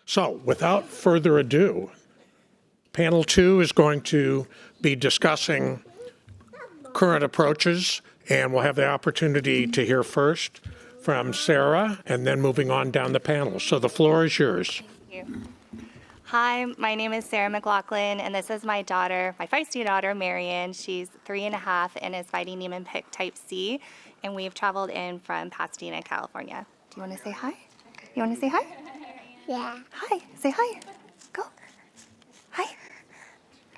So without further ado, panel 2 is going to be discussing current approaches, and we'll have the opportunity to hear first from Sara and then moving on down the panel. So the floor is yours. Thank you. Hi, my name is Sara McGlocklin, and this is my daughter, my feisty daughter, Marion. She's 3.5 and is fighting Niemann-Pick Type C, and we've traveled in from Pasadena, California. Do you want to say hi? You want to say hi? Yeah. Hi. Say hi. Go. Hi.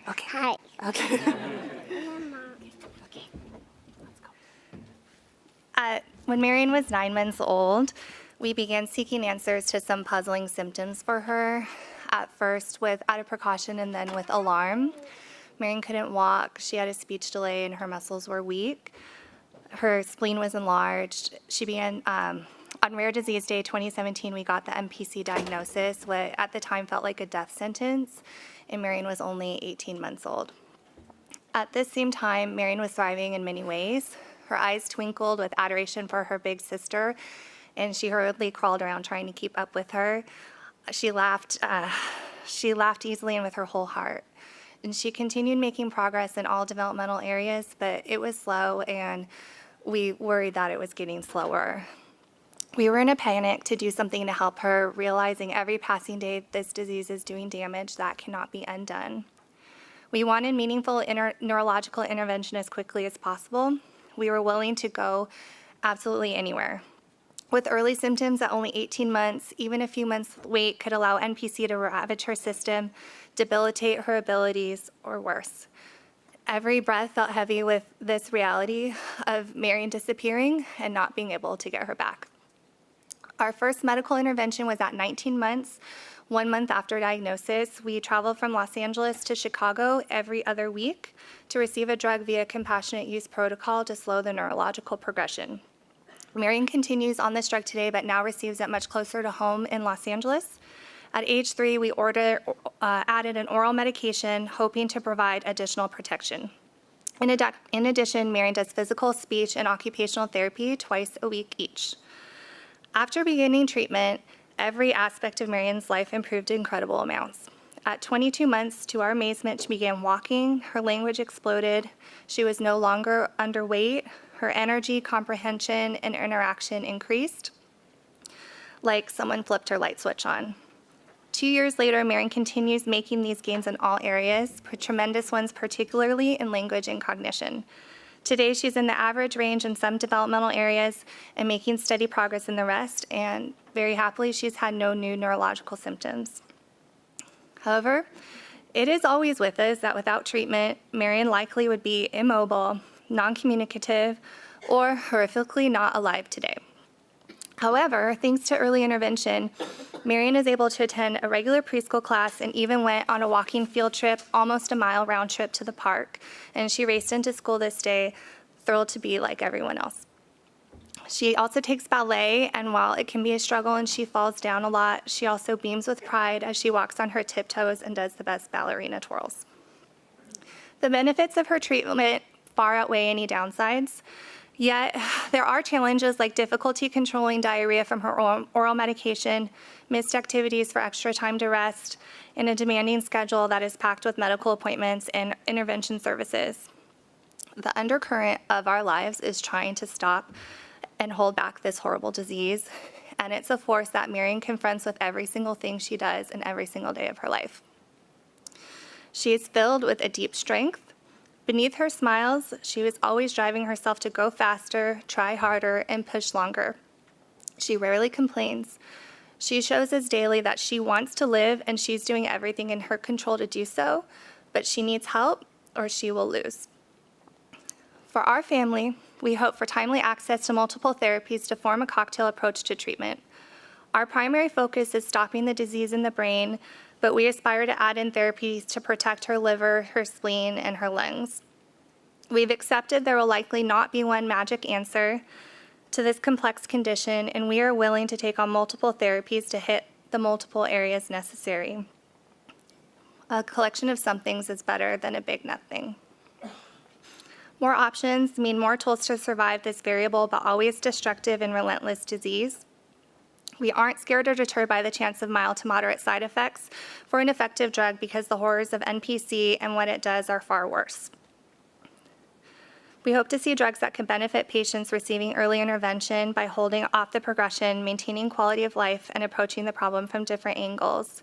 Okay. Hi. Okay. Okay. Let's go. When Marion was 9 months old, we began seeking answers to some puzzling symptoms for her. At first out of precaution and then with alarm. Marion couldn't walk. She had a speech delay and her muscles were weak. Her spleen was enlarged. She began, on Rare Disease Day 2017, we got the NPC diagnosis, what at the time felt like a death sentence, and Marion was only 18 months old. At this same time, Marion was thriving in many ways. Her eyes twinkled with adoration for her big sister, and she hurriedly crawled around trying to keep up with her. She laughed easily and with her whole heart. And she continued making progress in all developmental areas, but it was slow, and we worried that it was getting slower. We were in a panic to do something to help her, realizing every passing day this disease is doing damage that cannot be undone. We wanted meaningful neurological intervention as quickly as possible. We were willing to go absolutely anywhere. With early symptoms at only 18 months, even a few months wait could allow NPC to ravage her system, debilitate her abilities, or worse. Every breath felt heavy with this reality of Marion disappearing and not being able to get her back. Our first medical intervention was at 19 months. 1 month after diagnosis, we traveled from Los Angeles to Chicago every other week to receive a drug via compassionate use protocol to slow the neurological progression. Marion continues on this drug today, but now receives it much closer to home in Los Angeles. At age 3, we added an oral medication, hoping to provide additional protection. In addition, Marion does physical, speech, and occupational therapy twice a week each. After beginning treatment, every aspect of Marion's life improved incredible amounts. At 22 months, to our amazement, she began walking, her language exploded, she was no longer underweight, her energy, comprehension, and interaction increased, like someone flipped her light switch on. 2 years later, Marion continues making these gains in all areas, tremendous ones particularly in language and cognition. Today, she's in the average range in some developmental areas and making steady progress in the rest, and very happily, she's had no new neurological symptoms. However, it is always with us that without treatment, Marion likely would be immobile, non-communicative, or horrifically not alive today. However, thanks to early intervention, Marion is able to attend a regular preschool class and even went on a walking field trip, almost a mile round trip to the park, and she raced into school this day, thrilled to be like everyone else. She also takes ballet, and while it can be a struggle and she falls down a lot, she also beams with pride as she walks on her tiptoes and does the best ballerina twirls. The benefits of her treatment far outweigh any downsides. Yet, there are challenges like difficulty controlling diarrhea from her oral medication, missed activities for extra time to rest, and a demanding schedule that is packed with medical appointments and intervention services. The undercurrent of our lives is trying to stop and hold back this horrible disease, and it's a force that Marion confronts with every single thing she does in every single day of her life. She is filled with a deep strength. Beneath her smiles, she was always driving herself to go faster, try harder, and push longer. She rarely complains. She shows us daily that she wants to live and she's doing everything in her control to do so, but she needs help or she will lose. For our family, we hope for timely access to multiple therapies to form a cocktail approach to treatment. Our primary focus is stopping the disease in the brain, but we aspire to add in therapies to protect her liver, her spleen, and her lungs. We've accepted there will likely not be one magic answer to this complex condition, and we are willing to take on multiple therapies to hit the multiple areas necessary. A collection of some things is better than a big nothing. More options mean more tools to survive this variable but always destructive and relentless disease. We aren't scared or deterred by the chance of mild to moderate side effects for an effective drug because the horrors of NPC and what it does are far worse. We hope to see drugs that can benefit patients receiving early intervention by holding off the progression, maintaining quality of life, and approaching the problem from different angles.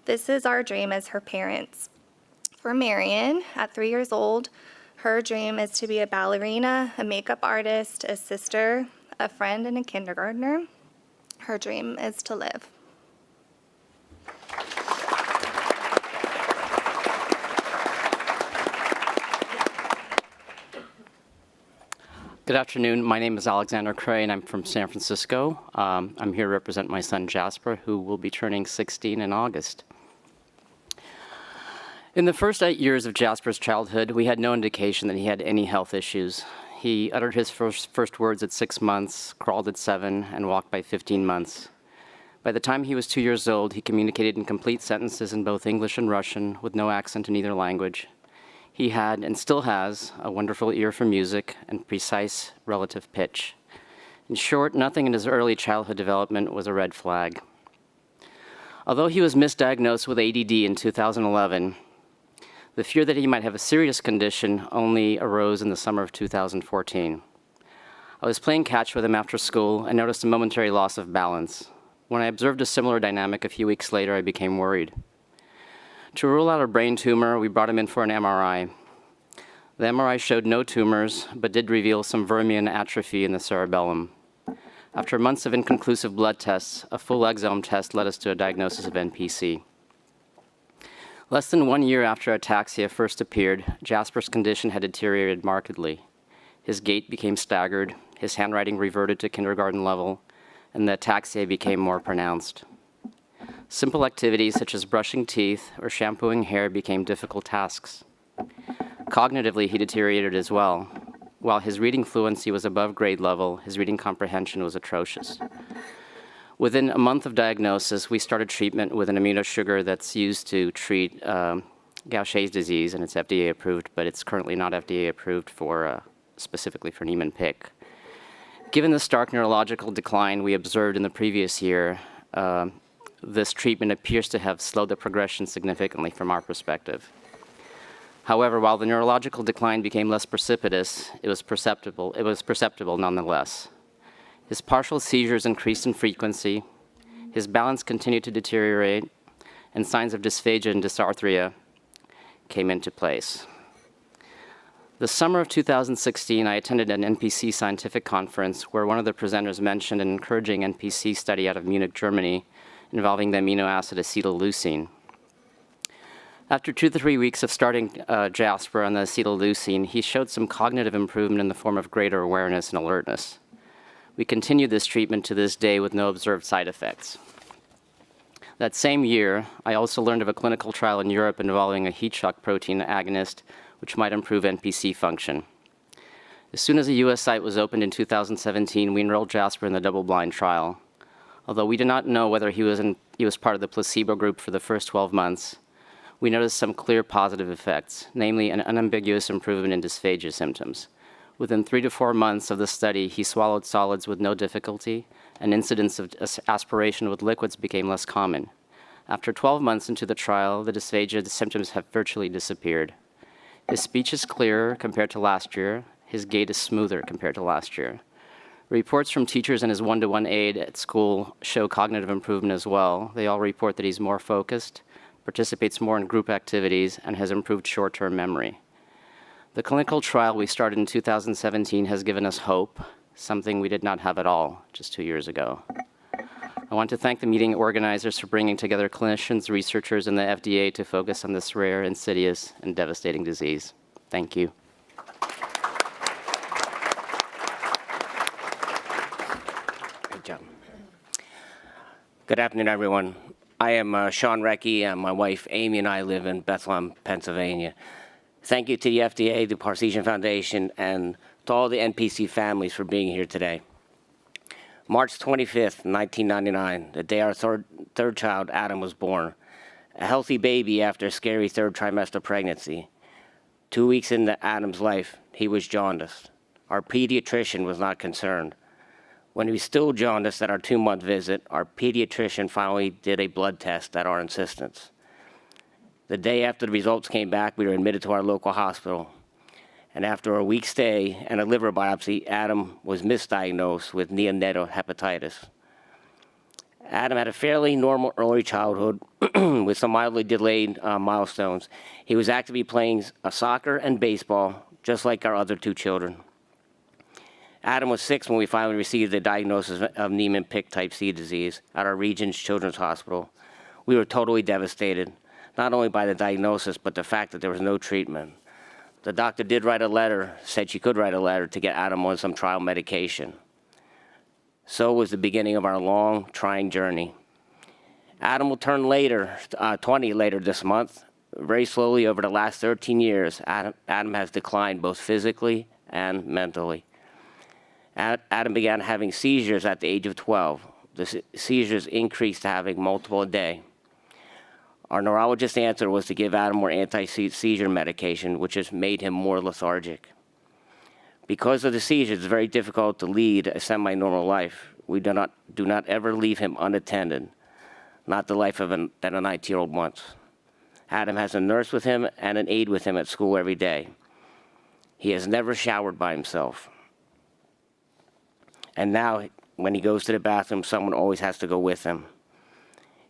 This is our dream as her parents. For Marion, at 3 years old, her dream is to be a ballerina, a makeup artist, a sister, a friend, and a kindergartner. Her dream is to live. Good afternoon. My name is Alexander Kray, and I'm from San Francisco. I'm here to represent my son Jasper, who will be turning 16 in August. In the first 8 years of Jasper's childhood, we had no indication that he had any health issues. He uttered his first words at 6 months, crawled at 7, and walked by 15 months. By the time he was 2 years old, he communicated in complete sentences in both English and Russian, with no accent in either language. He had, and still has, a wonderful ear for music and precise relative pitch. In short, nothing in his early childhood development was a red flag. Although he was misdiagnosed with ADD in 2011, the fear that he might have a serious condition only arose in the summer of 2014. I was playing catch with him after school and noticed a momentary loss of balance. When I observed a similar dynamic a few weeks later, I became worried. To rule out a brain tumor, we brought him in for an MRI. The MRI showed no tumors, but did reveal some vermian atrophy in the cerebellum. After months of inconclusive blood tests, a full exome test led us to a diagnosis of NPC. Less than 1 year after ataxia first appeared, Jasper's condition had deteriorated markedly. His gait became staggered, his handwriting reverted to kindergarten level, and the ataxia became more pronounced. Simple activities such as brushing teeth or shampooing hair became difficult tasks. Cognitively, he deteriorated as well. While his reading fluency was above grade level, his reading comprehension was atrocious. Within a month of diagnosis, we started treatment with an immunosugar that's used to treat Gaucher's disease, and it's FDA approved, but it's currently not FDA approved for specifically for Niemann-Pick. Given the stark neurological decline we observed in the previous year, this treatment appears to have slowed the progression significantly from our perspective. However, while the neurological decline became less precipitous, it was perceptible nonetheless. His partial seizures increased in frequency, his balance continued to deteriorate, and signs of dysphagia and dysarthria came into place. The summer of 2016, I attended an NPC scientific conference where one of the presenters mentioned an encouraging NPC study out of Munich, Germany, involving the amino acid acetyleucine. After 2 to 3 weeks of starting Jasper on the acetyleucine, he showed some cognitive improvement in the form of greater awareness and alertness. We continued this treatment to this day with no observed side effects. That same year, I also learned of a clinical trial in Europe involving a heat shock protein agonist, which might improve NPC function. As soon as a U.S. site was opened in 2017, we enrolled Jasper in the double-blind trial. Although we did not know whether he was part of the placebo group for the first 12 months, we noticed some clear positive effects, namely an unambiguous improvement in dysphagia symptoms. Within 3 to 4 months of the study, he swallowed solids with no difficulty, and incidence of aspiration with liquids became less common. After 12 months into the trial, the dysphagia symptoms have virtually disappeared. His speech is clearer compared to last year. His gait is smoother compared to last year. Reports from teachers and his one-to-one aide at school show cognitive improvement as well. They all report that he's more focused, participates more in group activities, and has improved short-term memory. The clinical trial we started in 2017 has given us hope, something we did not have at all just 2 years ago. I want to thank the meeting organizers for bringing together clinicians, researchers, and the FDA to focus on this rare, insidious, and devastating disease. Thank you. Good job. Good afternoon, everyone. I am Sean Recke, and my wife Amy and I live in Bethlehem, Pennsylvania. Thank you to the FDA, the Parseghian Foundation, and to all the NPC families for being here today. March 25th, 1999, the day our third child, Adam, was born. A healthy baby after a scary third trimester pregnancy. 2 weeks into Adam's life, he was jaundiced. Our pediatrician was not concerned. When he was still jaundiced at our 2-month visit, our pediatrician finally did a blood test at our insistence. The day after the results came back, we were admitted to our local hospital. And after a week's stay and a liver biopsy, Adam was misdiagnosed with neonatal hepatitis. Adam had a fairly normal early childhood with some mildly delayed milestones. He was actively playing soccer and baseball, just like our other 2 children. Adam was 6 when we finally received the diagnosis of Niemann-Pick Type C disease at our region's children's hospital. We were totally devastated, not only by the diagnosis, but the fact that there was no treatment. The doctor did write a letter, said she could write a letter to get Adam on some trial medication. So was the beginning of our long, trying journey. Adam will turn 20 later this month. Very slowly over the last 13 years, Adam has declined both physically and mentally. Adam began having seizures at the age of 12. The seizures increased to having multiple a day. Our neurologist's answer was to give Adam more anti-seizure medication, which has made him more lethargic. Because of the seizures, it's very difficult to lead a semi-normal life. We do not ever leave him unattended, not the life that a 19-year-old wants. Adam has a nurse with him and an aide with him at school every day. He has never showered by himself. And now, when he goes to the bathroom, someone always has to go with him.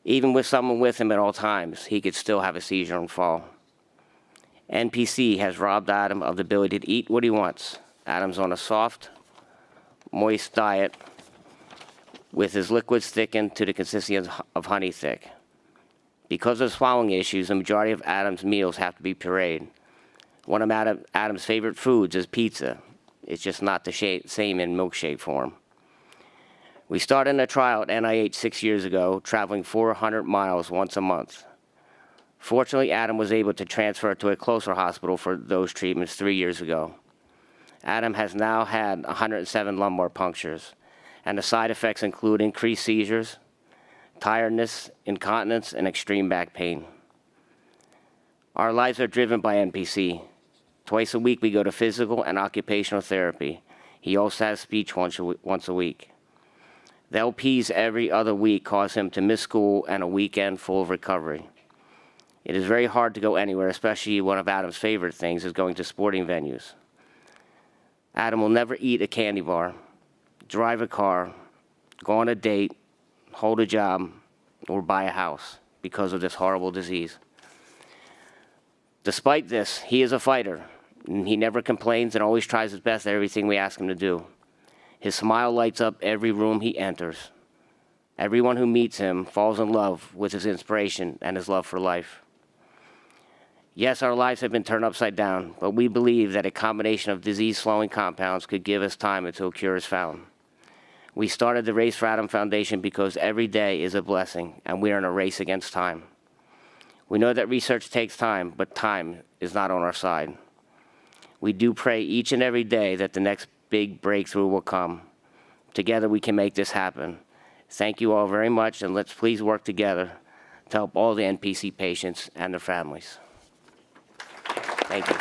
Even with someone with him at all times, he could still have a seizure and fall. NPC has robbed Adam of the ability to eat what he wants. Adam's on a soft, moist diet with his liquids thickened to the consistency of honey thick. Because of swallowing issues, the majority of Adam's meals have to be pureed. One of Adam's favorite foods is pizza. It's just not the same in milkshake form. We started a trial at NIH 6 years ago, traveling 400 miles once a month. Fortunately, Adam was able to transfer to a closer hospital for those treatments 3 years ago. Adam has now had 107 lumbar punctures, and the side effects include increased seizures, tiredness, incontinence, and extreme back pain. Our lives are driven by NPC. Twice a week, we go to physical and occupational therapy. He also has speech once a week. The LPs every other week cause him to miss school and a weekend full of recovery. It is very hard to go anywhere, especially one of Adam's favorite things is going to sporting venues. Adam will never eat a candy bar, drive a car, go on a date, hold a job, or buy a house because of this horrible disease. Despite this, he is a fighter. And he never complains and always tries his best at everything we ask him to do. His smile lights up every room he enters. Everyone who meets him falls in love with his inspiration and his love for life. Yes, our lives have been turned upside down, but we believe that a combination of disease-slowing compounds could give us time until a cure is found. We started the Race for Adam Foundation because every day is a blessing, and we are in a race against time. We know that research takes time, but time is not on our side. We do pray each and every day that the next big breakthrough will come. Together we can make this happen. Thank you all very much, and let's please work together to help all the NPC patients and their families. Thank you.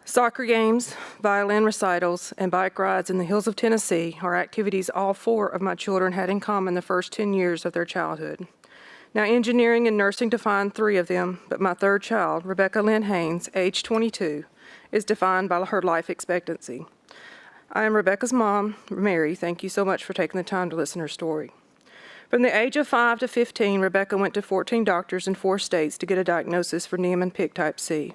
Soccer games, violin recitals, and bike rides in the hills of Tennessee are activities all 4 of my children had in common the first 10 years of their childhood. Now, engineering and nursing define 3 of them, but my 3rd child, Rebecca Lynn Haynes, age 22, is defined by her life expectancy. I am Rebecca's mom, Mary. Thank you so much for taking the time to listen to her story. From the age of 5 to 15, Rebecca went to 14 doctors in 4 states to get a diagnosis for Niemann-Pick Type C.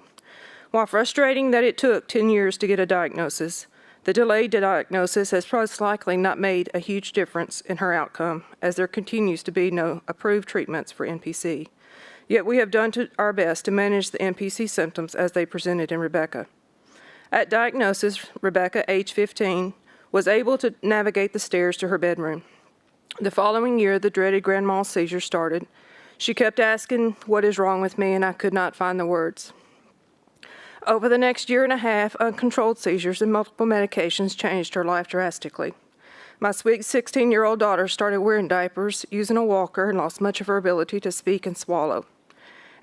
While frustrating that it took 10 years to get a diagnosis, the delayed diagnosis has most likely not made a huge difference in her outcome, as there continues to be no approved treatments for NPC. Yet we have done our best to manage the NPC symptoms as they presented in Rebecca. At diagnosis, Rebecca, age 15, was able to navigate the stairs to her bedroom. The following year, the dreaded grand mal seizure started. She kept asking, "What is wrong with me?" and I could not find the words. Over the next year and a half, uncontrolled seizures and multiple medications changed her life drastically. My sweet 16-year-old daughter started wearing diapers, using a walker, and lost much of her ability to speak and swallow.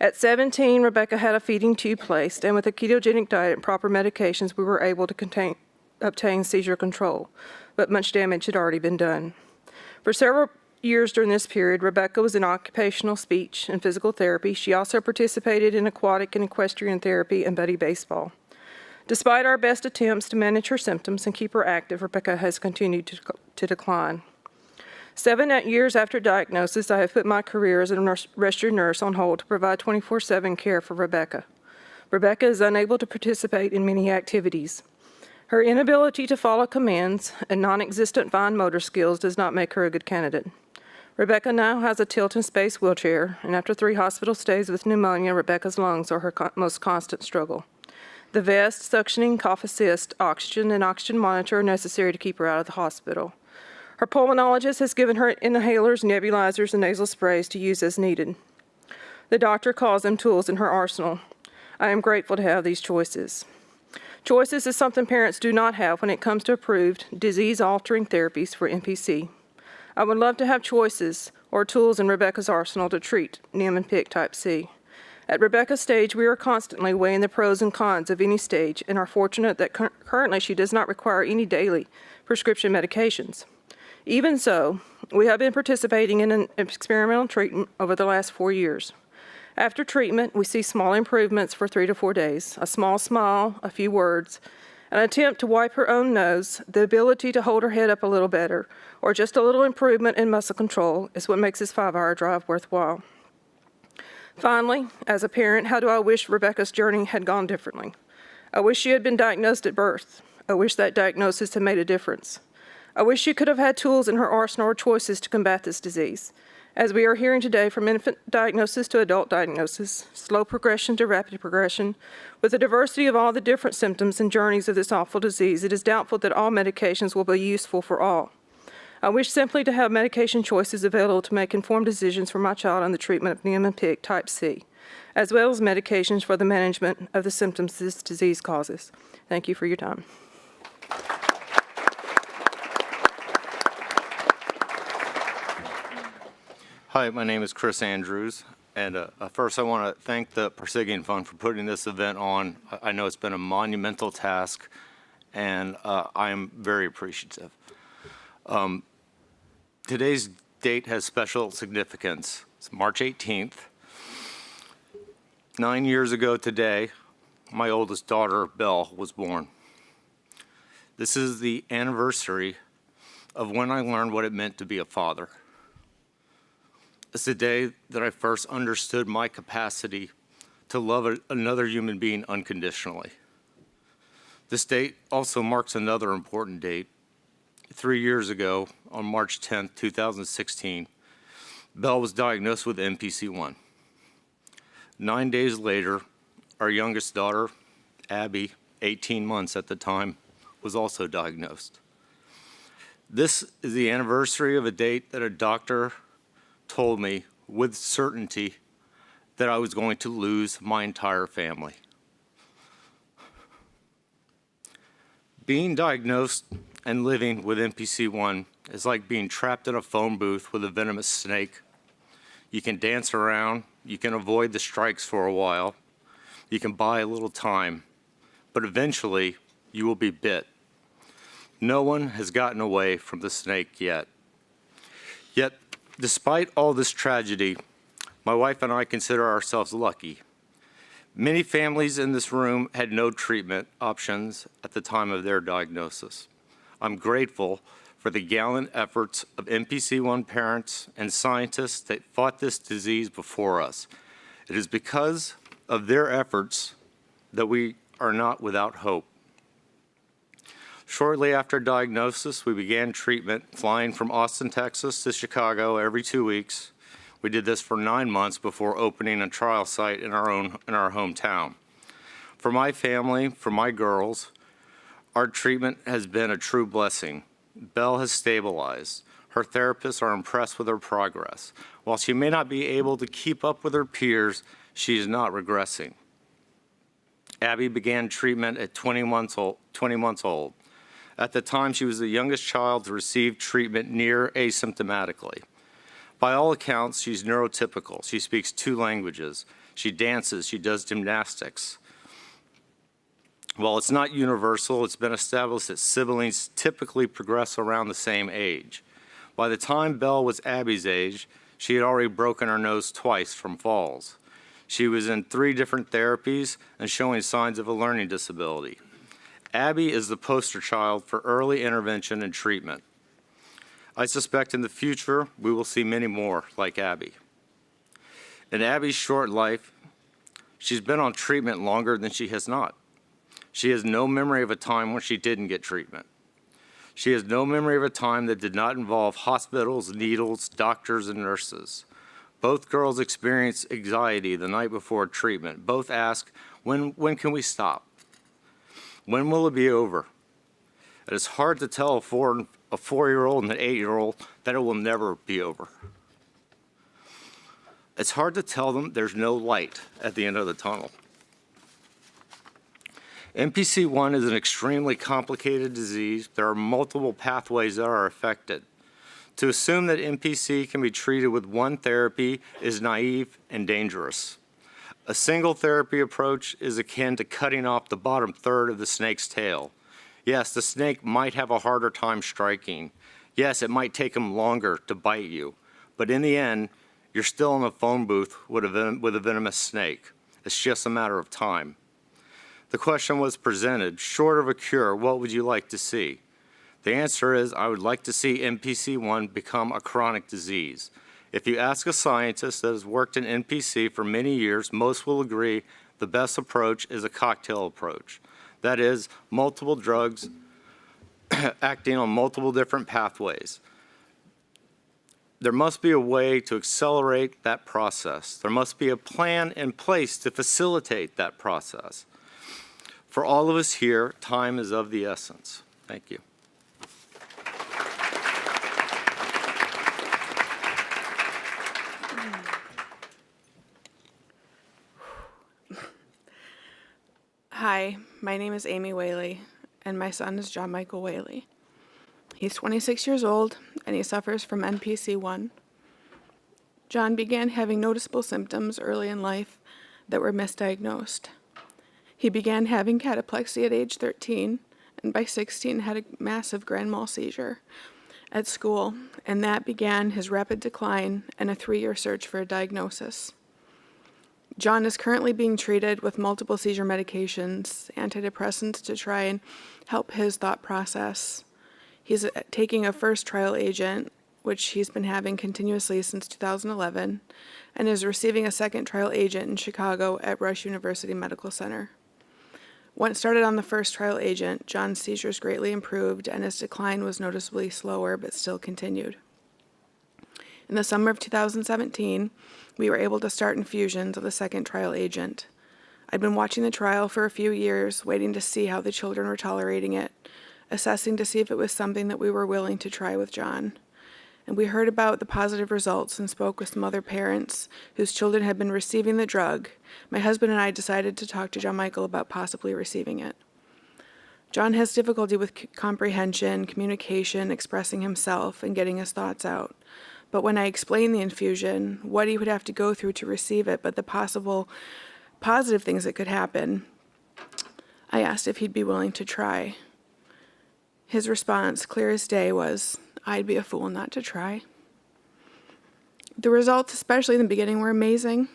At 17, Rebecca had a feeding tube placed, and with a ketogenic diet and proper medications, we were able to obtain seizure control, but much damage had already been done. For several years during this period, Rebecca was in occupational speech and physical therapy. She also participated in aquatic and equestrian therapy and buddy baseball. Despite our best attempts to manage her symptoms and keep her active, Rebecca has continued to decline. 7 years after diagnosis, I have put my career as a registered nurse on hold to provide 24/7 care for Rebecca. Rebecca is unable to participate in many activities. Her inability to follow commands and non-existent fine motor skills does not make her a good candidate. Rebecca now has a tilt and space wheelchair, and after 3 hospital stays with pneumonia, Rebecca's lungs are her most constant struggle. The vest, suctioning, cough assist, oxygen, and oxygen monitor are necessary to keep her out of the hospital. Her pulmonologist has given her inhalers, nebulizers, and nasal sprays to use as needed. The doctor calls them tools in her arsenal. I am grateful to have these choices. Choices is something parents do not have when it comes to approved disease-altering therapies for NPC. I would love to have choices or tools in Rebecca's arsenal to treat Niemann-Pick Type C. At Rebecca's stage, we are constantly weighing the pros and cons of any stage and are fortunate that currently she does not require any daily prescription medications. Even so, we have been participating in an experimental treatment over the last 4 years. After treatment, we see small improvements for 3 to 4 days, a small smile, a few words, an attempt to wipe her own nose, the ability to hold her head up a little better, or just a little improvement in muscle control is what makes this 5-hour drive worthwhile. Finally, as a parent, how do I wish Rebecca's journey had gone differently? I wish she had been diagnosed at birth. I wish that diagnosis had made a difference. I wish she could have had tools in her arsenal or choices to combat this disease. As we are hearing today, from infant diagnosis to adult diagnosis, slow progression to rapid progression, with the diversity of all the different symptoms and journeys of this awful disease, it is doubtful that all medications will be useful for all. I wish simply to have medication choices available to make informed decisions for my child on the treatment of Niemann-Pick Type C, as well as medications for the management of the symptoms this disease causes. Thank you for your time. Hi, my name is Chris Andrews, and first I want to thank the Parseghian Fund for putting this event on. I know it's been a monumental task, and I am very appreciative. Today's date has special significance. It's March 18th. 9 years ago today, my oldest daughter, Belle, was born. This is the anniversary of when I learned what it meant to be a father. It's the day that I first understood my capacity to love another human being unconditionally. This date also marks another important date. 3 years ago, on March 10th, 2016, Belle was diagnosed with NPC1. 9 days later, our youngest daughter, Abby, 18 months at the time, was also diagnosed. This is the anniversary of a date that a doctor told me with certainty that I was going to lose my entire family. Being diagnosed and living with NPC1 is like being trapped in a phone booth with a venomous snake. You can dance around, you can avoid the strikes for a while, you can buy a little time, but eventually you will be bit. No one has gotten away from the snake yet. Yet, despite all this tragedy, my wife and I consider ourselves lucky. Many families in this room had no treatment options at the time of their diagnosis. I'm grateful for the gallant efforts of NPC1 parents and scientists that fought this disease before us. It is because of their efforts that we are not without hope. Shortly after diagnosis, we began treatment, flying from Austin, Texas to Chicago every 2 weeks. We did this for 9 months before opening a trial site in our hometown. For my family, for my girls, our treatment has been a true blessing. Belle has stabilized. Her therapists are impressed with her progress. While she may not be able to keep up with her peers, she is not regressing. Abby began treatment at 20 months old. At the time, she was the youngest child to receive treatment near asymptomatically. By all accounts, she's neurotypical. She speaks 2 languages. She dances, she does gymnastics. While it's not universal, it's been established that siblings typically progress around the same age. By the time Belle was Abby's age, she had already broken her nose twice from falls. She was in 3 different therapies and showing signs of a learning disability. Abby is the poster child for early intervention and treatment. I suspect in the future, we will see many more like Abby. In Abby's short life, she's been on treatment longer than she has not. She has no memory of a time when she didn't get treatment. She has no memory of a time that did not involve hospitals, needles, doctors, and nurses. Both girls experienced anxiety the night before treatment. Both ask, when can we stop? When will it be over? It is hard to tell a 4-year-old and an 8-year-old that it will never be over. It's hard to tell them there's no light at the end of the tunnel. NPC1 is an extremely complicated disease. There are multiple pathways that are affected. To assume that NPC can be treated with one therapy is naive and dangerous. A single therapy approach is akin to cutting off the bottom third of the snake's tail. Yes, the snake might have a harder time striking. Yes, it might take him longer to bite you. But in the end, you're still in a phone booth with a venomous snake. It's just a matter of time. The question was presented, short of a cure, what would you like to see? The answer is, I would like to see NPC1 become a chronic disease. If you ask a scientist that has worked in NPC for many years, most will agree the best approach is a cocktail approach. That is, multiple drugs acting on multiple different pathways. There must be a way to accelerate that process. There must be a plan in place to facilitate that process. For all of us here, time is of the essence. Thank you. Hi, my name is Amy Whaley, and my son is John Michael Whaley. He's 26 years old, and he suffers from NPC1. John began having noticeable symptoms early in life that were misdiagnosed. He began having cataplexy at age 13, and by 16 had a massive grand mal seizure at school, and that began his rapid decline and a 3-year search for a diagnosis. John is currently being treated with multiple seizure medications, antidepressants to try and help his thought process. He's taking a first trial agent, which he's been having continuously since 2011, and is receiving a second trial agent in Chicago at Rush University Medical Center. Once started on the first trial agent, John's seizures greatly improved and his decline was noticeably slower but still continued. In the summer of 2017, we were able to start infusions of the second trial agent. I'd been watching the trial for a few years, waiting to see how the children were tolerating it, assessing to see if it was something that we were willing to try with John. And we heard about the positive results and spoke with some other parents whose children had been receiving the drug. My husband and I decided to talk to John Michael about possibly receiving it. John has difficulty with comprehension, communication, expressing himself, and getting his thoughts out. But when I explained the infusion, what he would have to go through to receive it, but the possible positive things that could happen, I asked if he'd be willing to try. His response, clear as day, was, "I'd be a fool not to try." The results, especially in the beginning, were amazing.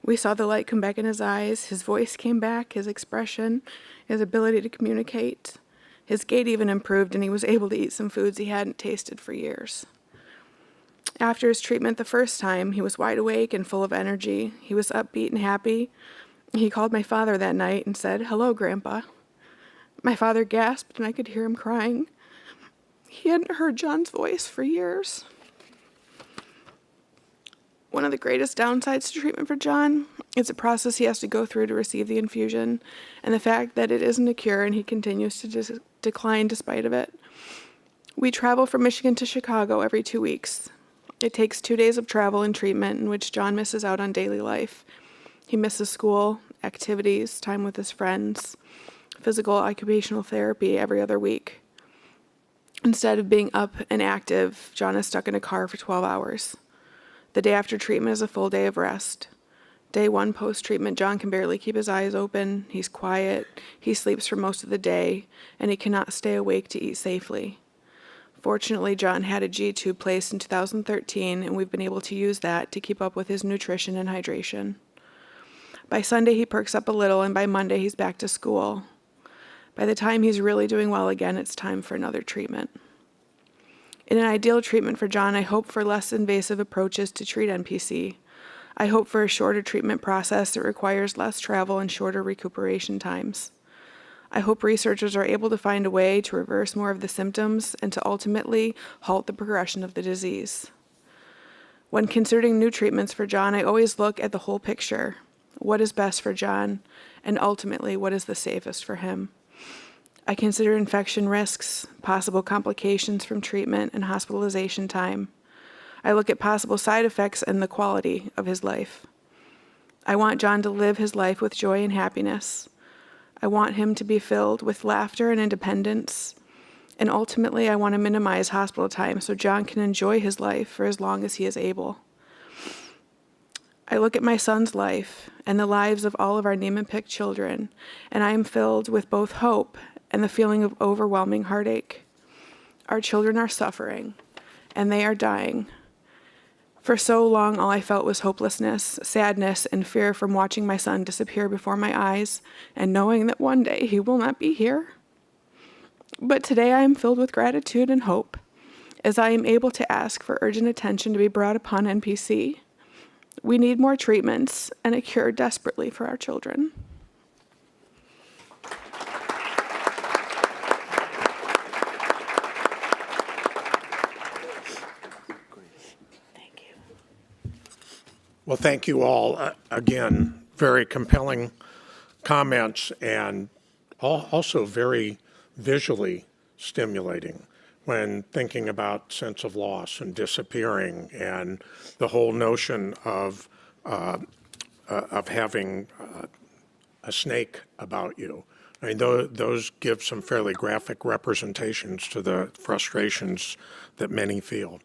We saw the light come back in his eyes, his voice came back, his expression, his ability to communicate. His gait even improved, and he was able to eat some foods he hadn't tasted for years. After his treatment the first time, he was wide awake and full of energy. He was upbeat and happy. He called my father that night and said, "Hello, Grandpa." My father gasped, and I could hear him crying. He hadn't heard John's voice for years. One of the greatest downsides to treatment for John is the process he has to go through to receive the infusion, and the fact that it isn't a cure and he continues to decline despite of it. We travel from Michigan to Chicago every 2 weeks. It takes 2 days of travel and treatment in which John misses out on daily life. He misses school, activities, time with his friends, physical occupational therapy every other week. Instead of being up and active, John is stuck in a car for 12 hours. The day after treatment is a full day of rest. Day 1 post-treatment, John can barely keep his eyes open. He's quiet. He sleeps for most of the day, and he cannot stay awake to eat safely. Fortunately, John had a G-tube placed in 2013, and we've been able to use that to keep up with his nutrition and hydration. By Sunday, he perks up a little, and by Monday, he's back to school. By the time he's really doing well again, it's time for another treatment. In an ideal treatment for John, I hope for less invasive approaches to treat NPC. I hope for a shorter treatment process that requires less travel and shorter recuperation times. I hope researchers are able to find a way to reverse more of the symptoms and to ultimately halt the progression of the disease. When considering new treatments for John, I always look at the whole picture. What is best for John, and ultimately, what is the safest for him? I consider infection risks, possible complications from treatment, and hospitalization time. I look at possible side effects and the quality of his life. I want John to live his life with joy and happiness. I want him to be filled with laughter and independence. And ultimately, I want to minimize hospital time so John can enjoy his life for as long as he is able. I look at my son's life and the lives of all of our Niemann-Pick children, and I am filled with both hope and the feeling of overwhelming heartache. Our children are suffering, and they are dying. For so long, all I felt was hopelessness, sadness, and fear from watching my son disappear before my eyes and knowing that one day he will not be here. But today I am filled with gratitude and hope as I am able to ask for urgent attention to be brought upon NPC. We need more treatments and a cure desperately for our children. Well, thank you all. Again, very compelling comments and also very visually stimulating when thinking about sense of loss and disappearing and the whole notion of having a snake about you. I mean, those give some fairly graphic representations to the frustrations that many feel.